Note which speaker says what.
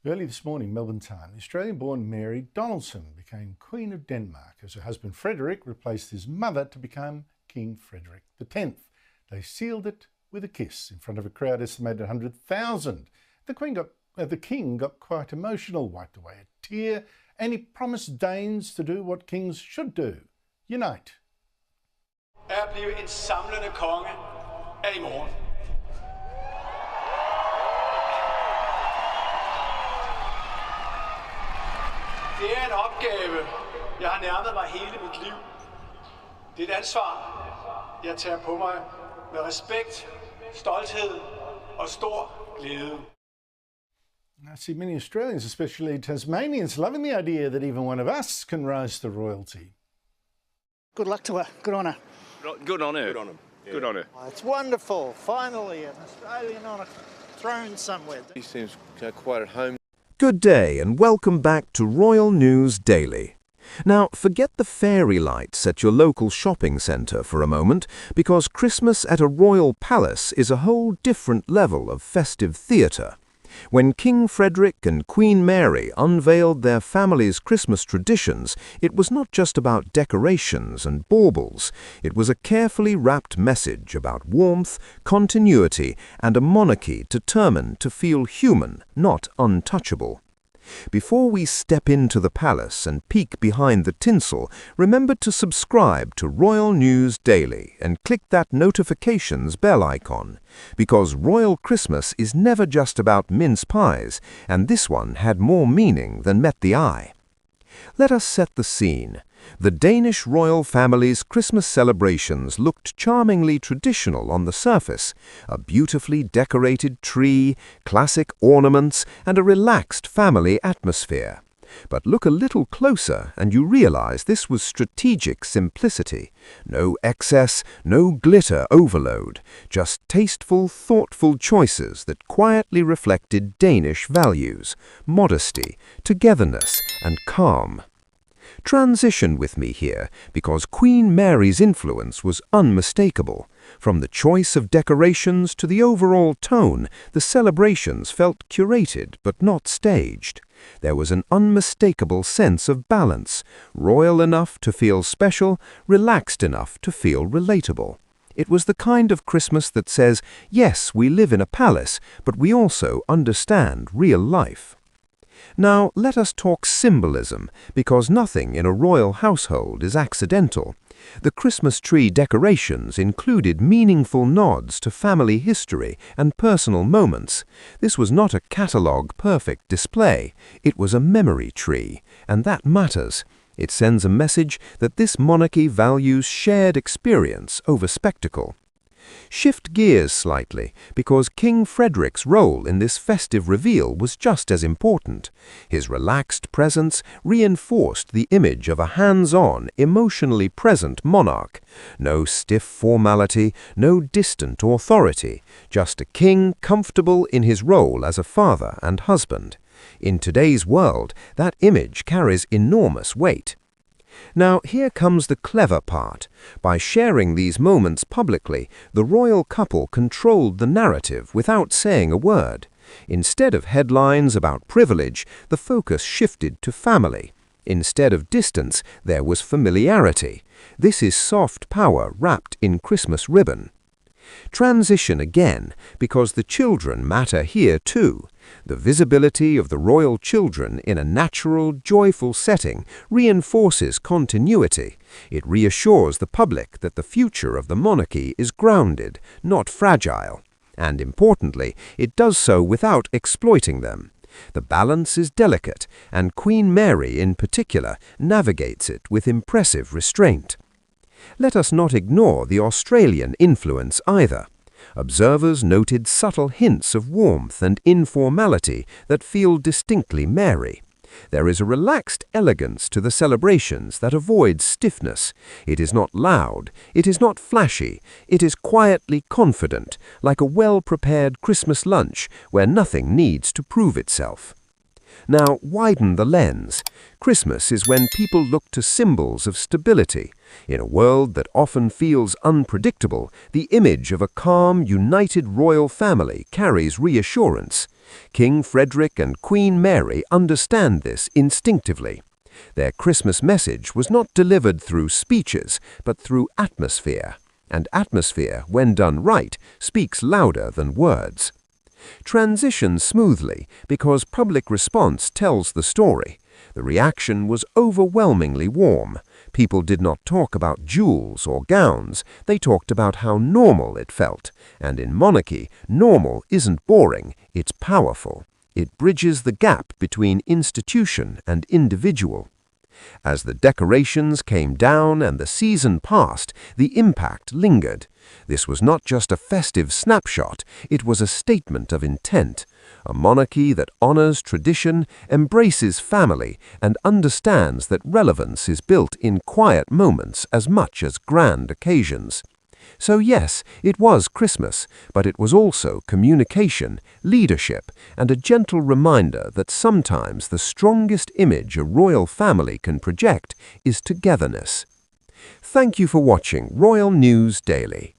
Speaker 1: Early this morning, Melbourne time, the Australian-born Mary Donaldson became Queen of Denmark as her husband Frederik replaced his mother to become King Frederik X. They sealed it with a kiss in front of a crowd estimated 100,000. The King got quite emotional, wiped away a tear, and he promised Danes to do what kings should do: unite.
Speaker 2: At blive en samlende konge er i morgen. Det er en opgave, jeg har nærmet mig hele mit liv. Det er et ansvar, jeg tager på mig med respekt, stolthed og stor glæde.
Speaker 1: I see many Australians, especially Tasmanians, loving the idea that even one of us can rise to royalty.
Speaker 3: Good luck to her. Good on her.
Speaker 4: Good on her.
Speaker 5: Good on him. Yeah.
Speaker 4: Good on her.
Speaker 3: Oh, it's wonderful. Finally, an Australian on a throne somewhere.
Speaker 5: He seems quite at home.
Speaker 6: Good day and welcome back to Royal News Daily. Now, forget the fairy lights at your local shopping centre for a moment, because Christmas at a royal palace is a whole different level of festive theatre. When King Frederik and Queen Mary unveiled their family's Christmas traditions, it was not just about decorations and baubles. It was a carefully wrapped message about warmth, continuity, and a monarchy determined to feel human, not untouchable. Before we step into the palace and peek behind the tinsel, remember to subscribe to Royal News Daily and click that notifications bell icon, because Royal Christmas is never just about mince pies, and this one had more meaning than met the eye. Let us set the scene. The Danish royal family's Christmas celebrations looked charmingly traditional on the surface: a beautifully decorated tree, classic ornaments, and a relaxed family atmosphere. But look a little closer and you realize this was strategic simplicity. No excess, no glitter overload, just tasteful, thoughtful choices that quietly reflected Danish values: modesty, togetherness, and calm. Transition with me here, because Queen Mary's influence was unmistakable. From the choice of decorations to the overall tone, the celebrations felt curated but not staged. There was an unmistakable sense of balance, royal enough to feel special, relaxed enough to feel relatable. It was the kind of Christmas that says, yes, we live in a palace, but we also understand real life. Now, let us talk symbolism, because nothing in a royal household is accidental. The Christmas tree decorations included meaningful nods to family history and personal moments. This was not a catalogue-perfect display. It was a memory tree, and that matters. It sends a message that this monarchy values shared experience over spectacle. Shift gears slightly, because King Frederik's role in this festive reveal was just as important. His relaxed presence reinforced the image of a hands-on, emotionally present monarch. No stiff formality, no distant authority, just a king comfortable in his role as a father and husband. In today's world, that image carries enormous weight. Now, here comes the clever part. By sharing these moments publicly, the royal couple controlled the narrative without saying a word. Instead of headlines about privilege, the focus shifted to family. Instead of distance, there was familiarity. This is soft power wrapped in Christmas ribbon. Transition again, because the children matter here too. The visibility of the royal children in a natural, joyful setting reinforces continuity. It reassures the public that the future of the monarchy is grounded, not fragile. And importantly, it does so without exploiting them. The balance is delicate, and Queen Mary in particular navigates it with impressive restraint. Let us not ignore the Australian influence either. Observers noted subtle hints of warmth and informality that feel distinctly Mary. There is a relaxed elegance to the celebrations that avoids stiffness. It is not loud, it is not flashy, it is quietly confident, like a well-prepared Christmas lunch where nothing needs to prove itself. Now, widen the lens. Christmas is when people look to symbols of stability. In a world that often feels unpredictable, the image of a calm, united royal family carries reassurance. King Frederik and Queen Mary understand this instinctively. Their Christmas message was not delivered through speeches, but through atmosphere. And atmosphere, when done right, speaks louder than words. Transition smoothly because public response tells the story. The reaction was overwhelmingly warm. People did not talk about jewels or gowns, they talked about how normal it felt. And in monarchy, normal isn't boring, it's powerful. It bridges the gap between institution and individual. As the decorations came down and the season passed, the impact lingered. This was not just a festive snapshot, it was a statement of intent. A monarchy that honors tradition, embraces family, and understands that relevance is built in quiet moments as much as grand occasions. So yes, it was Christmas, but it was also communication, leadership, and a gentle reminder that sometimes the strongest image a royal family can project is togetherness. Thank you for watching Royal News Daily.